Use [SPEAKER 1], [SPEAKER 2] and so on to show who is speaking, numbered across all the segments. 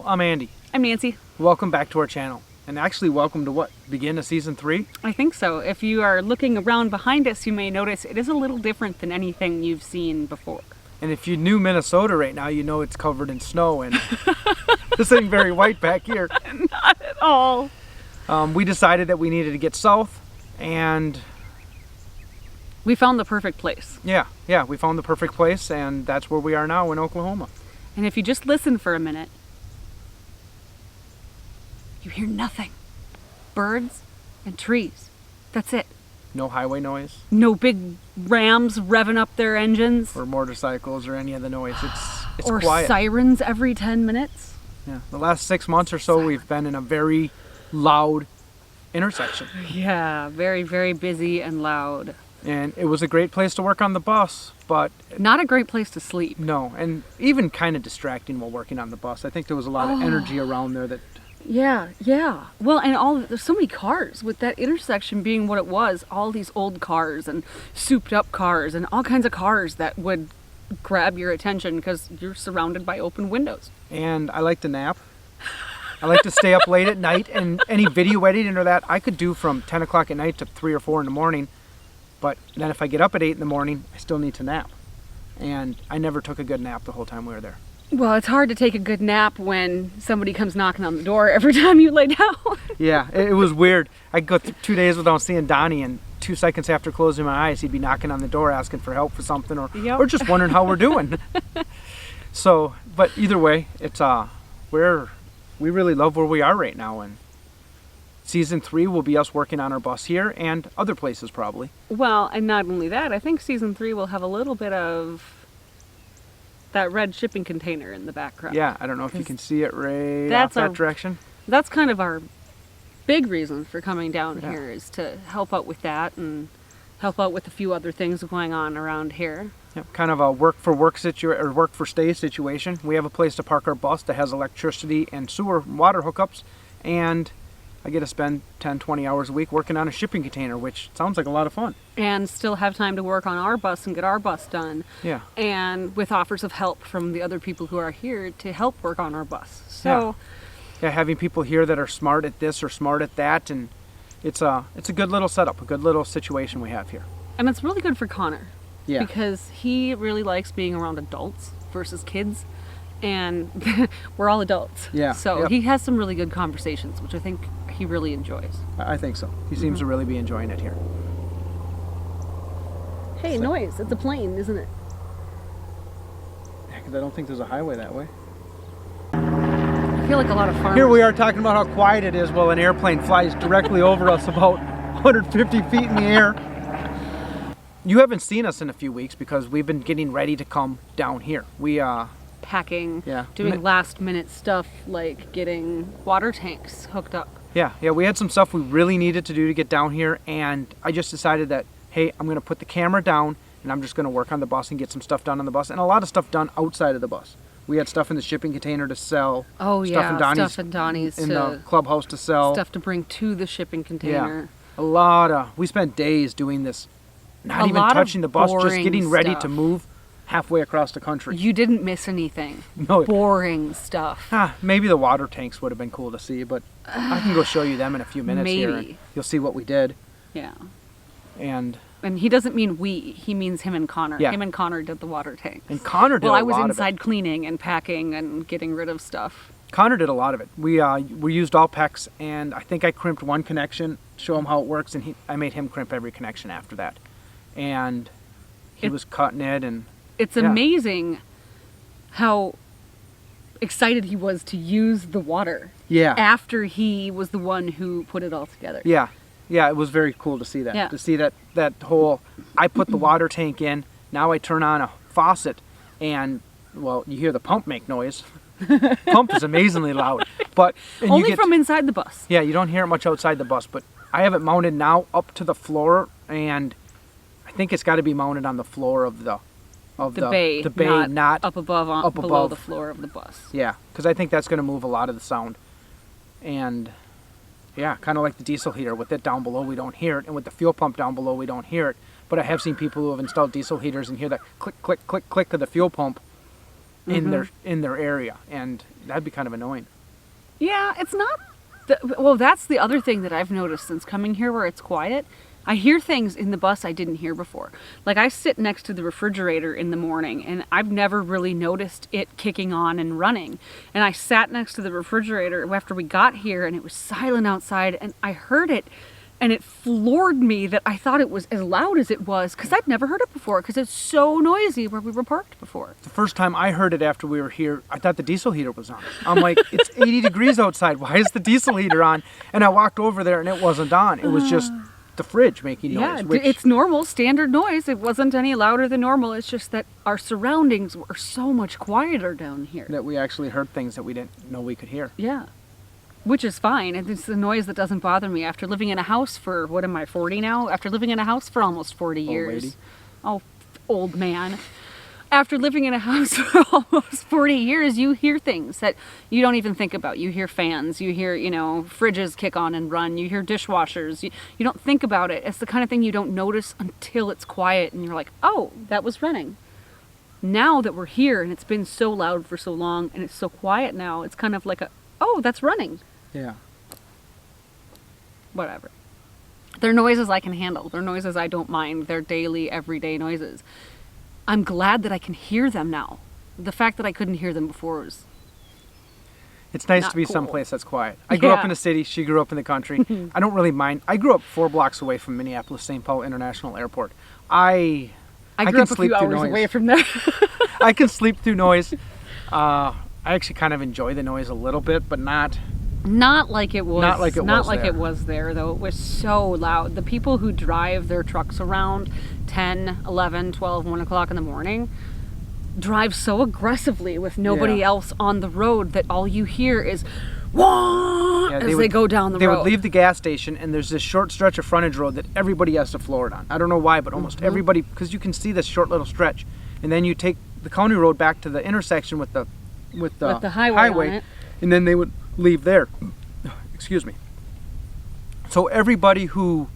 [SPEAKER 1] I'm Andy.
[SPEAKER 2] I'm Nancy.
[SPEAKER 1] Welcome back to our channel. And actually, welcome to what? Begin of season 3?
[SPEAKER 2] I think so. If you are looking around behind us, you may notice it is a little different than anything you've seen before.
[SPEAKER 1] And if you knew Minnesota right now, you know it's covered in snow and this ain't very white back here.
[SPEAKER 2] Not at all.
[SPEAKER 1] We decided that we needed to get south and...
[SPEAKER 2] we found the perfect place.
[SPEAKER 1] Yeah, we found the perfect place and that's where we are now in Oklahoma.
[SPEAKER 2] And if you just listen for a minute, you hear nothing. Birds and trees. That's it.
[SPEAKER 1] No highway noise.
[SPEAKER 2] No big rams revving up their engines.
[SPEAKER 1] Or motorcycles or any of the noise. It's
[SPEAKER 2] or
[SPEAKER 1] quiet.
[SPEAKER 2] Sirens every 10 minutes.
[SPEAKER 1] Yeah, the last 6 months or so we've been in a very loud intersection.
[SPEAKER 2] Yeah, very, very busy and loud.
[SPEAKER 1] And it was a great place to work on the bus, but...
[SPEAKER 2] not a great place to sleep.
[SPEAKER 1] No, and even kind of distracting while working on the bus. I think there was a lot of energy around there that...
[SPEAKER 2] Yeah. Well, and there's so many cars with that intersection being what it was. All these old cars and souped up cars and all kinds of cars that would grab your attention because you're surrounded by open windows.
[SPEAKER 1] And I like to nap. I like to stay up late at night, and any video editing or that I could do from 10 o'clock at night to 3 or 4 in the morning. But then if I get up at 8 in the morning, I still need to nap. And I never took a good nap the whole time we were there.
[SPEAKER 2] Well, it's hard to take a good nap when somebody comes knocking on the door every time you lay down.
[SPEAKER 1] Yeah, it was weird. I'd go 2 days without seeing Donnie, and 2 seconds after closing my eyes, he'd be knocking on the door asking for help for something, or just wondering how we're doing. So, but either way, it's we really love where we are right now, and season 3 will be us working on our bus here and other places probably.
[SPEAKER 2] Well, and not only that, I think season 3 will have a little bit of that red shipping container in the background.
[SPEAKER 1] Yeah, I don't know if you can see it right off that direction.
[SPEAKER 2] That's kind of our big reason for coming down here, is to help out with that and help out with a few other things going on around here.
[SPEAKER 1] Yeah, kind of a work for stay situation. We have a place to park our bus that has electricity and sewer and water hookups, and I get to spend 10-20 hours a week working on a shipping container, which sounds like a lot of fun. And
[SPEAKER 2] still have time to work on our bus and get our bus done.
[SPEAKER 1] Yeah.
[SPEAKER 2] And with offers of help from the other people who are here to help work on our bus. So
[SPEAKER 1] yeah, having people here that are smart at this or smart at that, and it's a good little setup, a good little situation we have here.
[SPEAKER 2] And it's really good for Connor.
[SPEAKER 1] Yeah.
[SPEAKER 2] Because he really likes being around adults versus kids. And we're all adults.
[SPEAKER 1] Yeah.
[SPEAKER 2] So he has some really good conversations, which I think he really enjoys.
[SPEAKER 1] I think so. He seems to really be enjoying it here.
[SPEAKER 2] Hey, noise. It's a plane, isn't it?
[SPEAKER 1] Yeah, because I don't think there's a highway that way.
[SPEAKER 2] I feel like a lot of farmers...
[SPEAKER 1] Here we are talking about how quiet it is while an airplane flies directly over us about 150 feet in the air. You haven't seen us in a few weeks because we've been getting ready to come down here. We
[SPEAKER 2] packing, doing last minute stuff like getting water tanks hooked up.
[SPEAKER 1] Yeah, we had some stuff we really needed to do to get down here, and I just decided that, hey, I'm going to put the camera down and I'm just going to work on the bus and get some stuff done on the bus, and a lot of stuff done outside of the bus. We had stuff in the shipping container to sell.
[SPEAKER 2] Oh yeah,
[SPEAKER 1] stuff in Donnie's in the clubhouse to sell.
[SPEAKER 2] Stuff to bring to the shipping container.
[SPEAKER 1] Yeah, we spent days doing this, not even touching the bus, just getting ready to move halfway across the country.
[SPEAKER 2] You didn't miss anything.
[SPEAKER 1] No.
[SPEAKER 2] Boring stuff.
[SPEAKER 1] Maybe the water tanks would have been cool to see, but I can go show you them in a few minutes here. And you'll see what we did.
[SPEAKER 2] Yeah.
[SPEAKER 1] And
[SPEAKER 2] he doesn't mean we. He means him and Connor.
[SPEAKER 1] Yeah.
[SPEAKER 2] Him and Connor did the water tanks.
[SPEAKER 1] And Connor did a lot of it.
[SPEAKER 2] Well, I was inside cleaning and packing and getting rid of stuff.
[SPEAKER 1] Connor did a lot of it. We used all PEX, and I think I crimped one connection, show him how it works, and I made him crimp every connection after that. And he was cutting it, and...
[SPEAKER 2] It's amazing how excited he was to use the water.
[SPEAKER 1] Yeah.
[SPEAKER 2] After he was the one who put it all together.
[SPEAKER 1] Yeah, it was very cool to see that.
[SPEAKER 2] Yeah.
[SPEAKER 1] To see that whole, I put the water tank in, now I turn on a faucet, and, well, you hear the pump make noise. Pump is amazingly loud. But
[SPEAKER 2] only from inside the bus.
[SPEAKER 1] Yeah, you don't hear it much outside the bus, but I have it mounted now up to the floor, and I think it's got to be mounted on the floor of the bay, not
[SPEAKER 2] up above, below the floor of the bus.
[SPEAKER 1] Yeah, because I think that's going to move a lot of the sound. And yeah, kind of like the diesel heater. With it down below, we don't hear it, and with the fuel pump down below, we don't hear it. But I have seen people who have installed diesel heaters and hear that click, click, click, click of the fuel pump in their area, and that'd be kind of annoying.
[SPEAKER 2] Yeah, it's not. Well, that's the other thing that I've noticed since coming here where it's quiet. I hear things in the bus I didn't hear before. Like I sit next to the refrigerator in the morning and I've never really noticed it kicking on and running. And I sat next to the refrigerator after we got here and it was silent outside and I heard it and it floored me that I thought it was as loud as it was because I'd never heard it before because it's so noisy where we were parked before.
[SPEAKER 1] The first time I heard it after we were here, I thought the diesel heater was on. I'm like, it's 80 degrees outside. Why is the diesel heater on? And I walked over there and it wasn't on. It was just the fridge making noise.
[SPEAKER 2] Yeah, it's normal, standard noise. It wasn't any louder than normal. It's just that our surroundings were so much quieter down here.
[SPEAKER 1] That we actually heard things that we didn't know we could hear.
[SPEAKER 2] Yeah, which is fine. And it's the noise that doesn't bother me. After living in a house for, what am I, 40 now? After living in a house for almost 40 years.
[SPEAKER 1] Old lady.
[SPEAKER 2] Oh, old man. After living in a house for almost 40 years, you hear things that you don't even think about. You hear fans, you hear, fridges kick on and run, you hear dishwashers. You don't think about it. It's the kind of thing you don't notice until it's quiet and you're like, oh, that was running. Now that we're here and it's been so loud for so long and it's so quiet now, it's kind of like oh, that's running.
[SPEAKER 1] Yeah.
[SPEAKER 2] Whatever. They're noises I can handle. They're noises I don't mind. They're daily, everyday noises. I'm glad that I can hear them now. The fact that I couldn't hear them before was
[SPEAKER 1] It's nice
[SPEAKER 2] not
[SPEAKER 1] to be
[SPEAKER 2] cool.
[SPEAKER 1] someplace that's quiet. I grew up in the city. She grew up in the country. I don't really mind. I grew up 4 blocks away from Minneapolis-St. Paul International Airport. I
[SPEAKER 2] grew up a few hours away from there.
[SPEAKER 1] I can sleep through noise. I actually kind of enjoy the noise a little bit, but not
[SPEAKER 2] like it was. Not like it was there, though. It was so loud. The people who drive their trucks around 10, 11, 12, 1 o'clock in the morning drive so aggressively with nobody else on the road that all you hear is wah as they go down the road.
[SPEAKER 1] They would leave the gas station and there's this short stretch of frontage road that everybody has to floor it on. I don't know why, but almost everybody, because you can see this short little stretch. And then you take the county road back to the intersection with the highway
[SPEAKER 2] on it.
[SPEAKER 1] And then they would leave there. Excuse me. So everybody who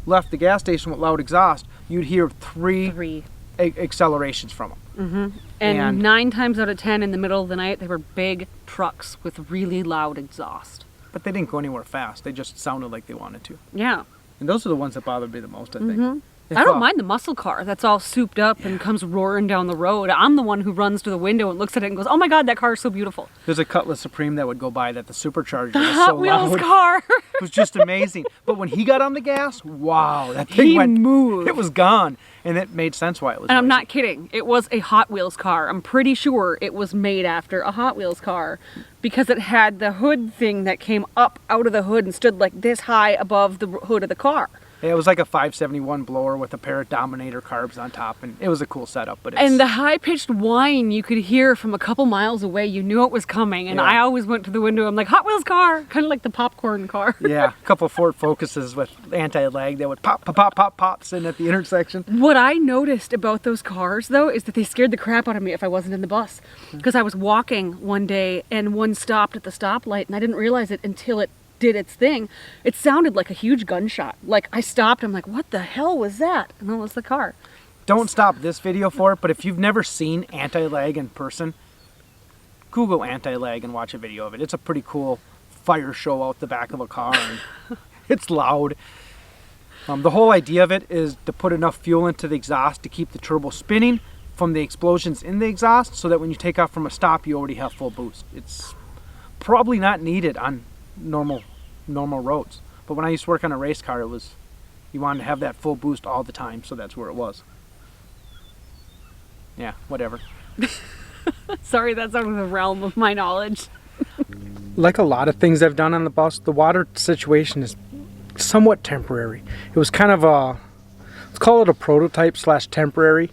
[SPEAKER 1] left the gas station with loud exhaust, you'd hear three accelerations from them.
[SPEAKER 2] Mm-hmm. And 9 times out of 10 in the middle of the night, they were big trucks with really loud exhaust.
[SPEAKER 1] But they didn't go anywhere fast. They just sounded like they wanted to.
[SPEAKER 2] Yeah.
[SPEAKER 1] And those are the ones that bothered me the most, I think.
[SPEAKER 2] I don't mind the muscle car that's all souped up and comes roaring down the road. I'm the one who runs to the window and looks at it and goes, oh my God, that car is so beautiful.
[SPEAKER 1] There's a Cutlass Supreme that would go by that the supercharger
[SPEAKER 2] The
[SPEAKER 1] was
[SPEAKER 2] Hot
[SPEAKER 1] so
[SPEAKER 2] Wheels
[SPEAKER 1] loud.
[SPEAKER 2] car.
[SPEAKER 1] It was just amazing. But when he got on the gas, wow, that thing went,
[SPEAKER 2] moved.
[SPEAKER 1] It was gone. And it made sense why it was
[SPEAKER 2] And I'm
[SPEAKER 1] noisy.
[SPEAKER 2] not kidding. It was a Hot Wheels car. I'm pretty sure it was made after a Hot Wheels car because it had the hood thing that came up out of the hood and stood like this high above the hood of the car.
[SPEAKER 1] It was like a 571 blower with a pair of Dominator carbs on top, and it was a cool setup. But
[SPEAKER 2] and the high-pitched whine you could hear from a couple miles away, you knew it was coming. And I always went to the window. I'm like, Hot Wheels car, kind of like the popcorn car.
[SPEAKER 1] Yeah, a couple Ford Focuses with anti-lag that would pop, pop, pop, pop, pop, sitting at the intersection.
[SPEAKER 2] What I noticed about those cars, though, is that they scared the crap out of me if I wasn't in the bus. Because I was walking one day, and one stopped at the stoplight, and I didn't realize it until it did its thing. It sounded like a huge gunshot. Like I stopped, I'm like, what the hell was that? And it was the car.
[SPEAKER 1] Don't stop this video for it, but if you've never seen anti-lag in person, Google anti-lag and watch a video of it. It's a pretty cool fire show out the back of a car, and it's loud. The whole idea of it is to put enough fuel into the exhaust to keep the turbo spinning from the explosions in the exhaust so that when you take off from a stop, you already have full boost. It's probably not needed on normal roads, but when I used to work on a race car, you wanted to have that full boost all the time, so that's where it was. Yeah, whatever.
[SPEAKER 2] Sorry, that's out of the realm of my knowledge.
[SPEAKER 1] Like a lot of things I've done on the bus, the water situation is somewhat temporary. It was kind of let's call it a prototype / temporary.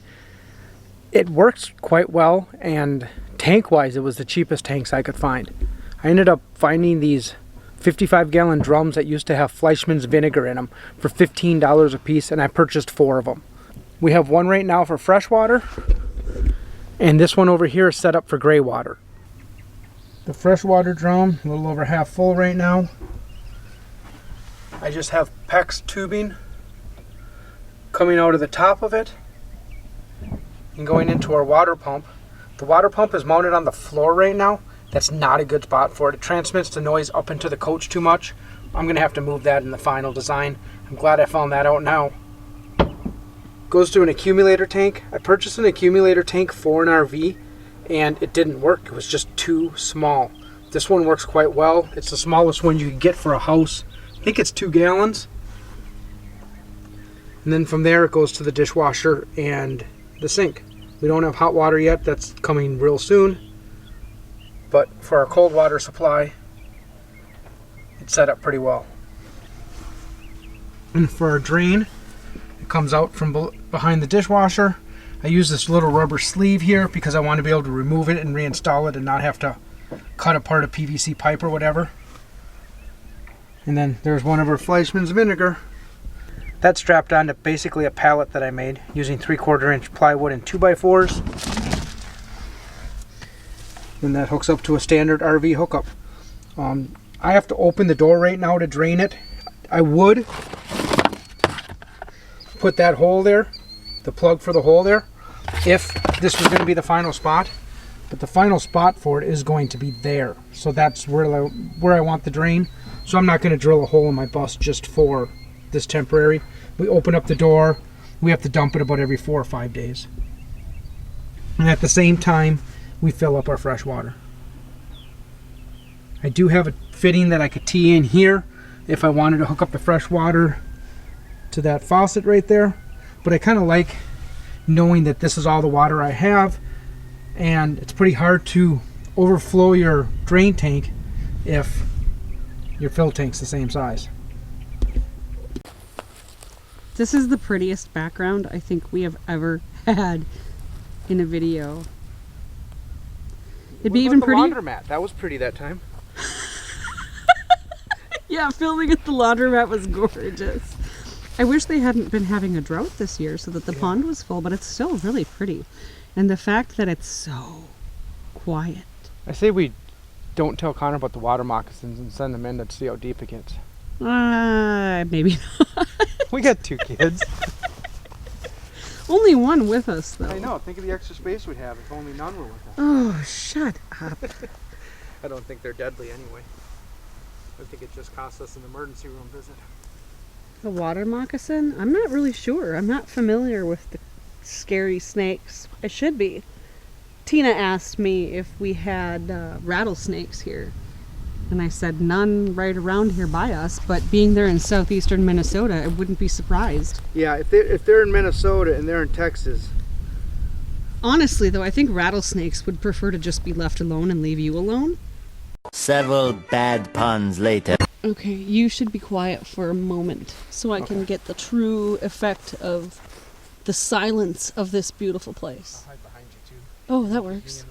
[SPEAKER 1] It works quite well, and tank-wise, it was the cheapest tanks I could find. I ended up finding these 55-gallon drums that used to have Fleischmann's vinegar in them for $15 a piece, and I purchased 4 of them. We have one right now for fresh water, and this one over here is set up for gray water. The freshwater drum, a little over half full right now. I just have PEX tubing coming out of the top of it and going into our water pump. The water pump is mounted on the floor right now, That's not a good spot for it. It transmits the noise up into the coach too much. I'm going to have to move that in the final design. I'm glad I found that out now. Goes to an accumulator tank. I purchased an accumulator tank for an RV and it didn't work. It was just too small. This one works quite well. It's the smallest one you can get for a house. I think it's 2 gallons. And then from there it goes to the dishwasher and the sink. We don't have hot water yet. That's coming real soon. But for our cold water supply, it's set up pretty well. And for our drain, it comes out from behind the dishwasher. I use this little rubber sleeve here because I want to be able to remove it and reinstall it and not have to cut apart a PVC pipe or whatever. And then there's one of our Fleischmann's vinegar. That's strapped onto basically a pallet that I made using 3/4 inch plywood and 2x4s. And that hooks up to a standard RV hookup. I have to open the door right now to drain it. I would put that hole there, the plug for the hole there, if this was going to be the final spot. But the final spot for it is going to be there. So that's where I want the drain. So I'm not going to drill a hole in my bus just for this temporary. We open up the door. We have to dump it about every 4 or 5 days. And at the same time, we fill up our fresh water. I do have a fitting that I could tee in here if I wanted to hook up the fresh water to that faucet right there. But I kind of like knowing that this is all the water I have, and it's pretty hard to overflow your drain tank if your fill tank's the same size.
[SPEAKER 2] This is the prettiest background I think we have ever had in a video. It'd be even prettier.
[SPEAKER 1] The laundromat. That was pretty that time.
[SPEAKER 2] Yeah, filming at the laundromat was gorgeous. I wish they hadn't been having a drought this year so that the pond was full, but it's still really pretty. And the fact that it's so quiet.
[SPEAKER 1] I say we don't tell Connor about the water moccasins and send them in to see how deep it gets.
[SPEAKER 2] Maybe not.
[SPEAKER 1] We got 2 kids.
[SPEAKER 2] Only one with us, though.
[SPEAKER 1] I know. Think of the extra space we'd have if only none were with us.
[SPEAKER 2] Oh, shut up.
[SPEAKER 1] I don't think they're deadly anyway. I think it just cost us an emergency room visit.
[SPEAKER 2] The water moccasin? I'm not really sure. I'm not familiar with the scary snakes. I should be. Tina asked me if we had rattlesnakes here. And I said none right around here by us, but being there in southeastern Minnesota, I wouldn't be surprised.
[SPEAKER 1] Yeah, if they're in Minnesota and they're in Texas.
[SPEAKER 2] Honestly, though, I think rattlesnakes would prefer to just be left alone and leave you alone.
[SPEAKER 3] Several bad puns later.
[SPEAKER 2] Okay, you should be quiet for a moment so I can get the true effect of the silence of this beautiful place.
[SPEAKER 1] I'll hide behind you too.
[SPEAKER 2] Oh, that works.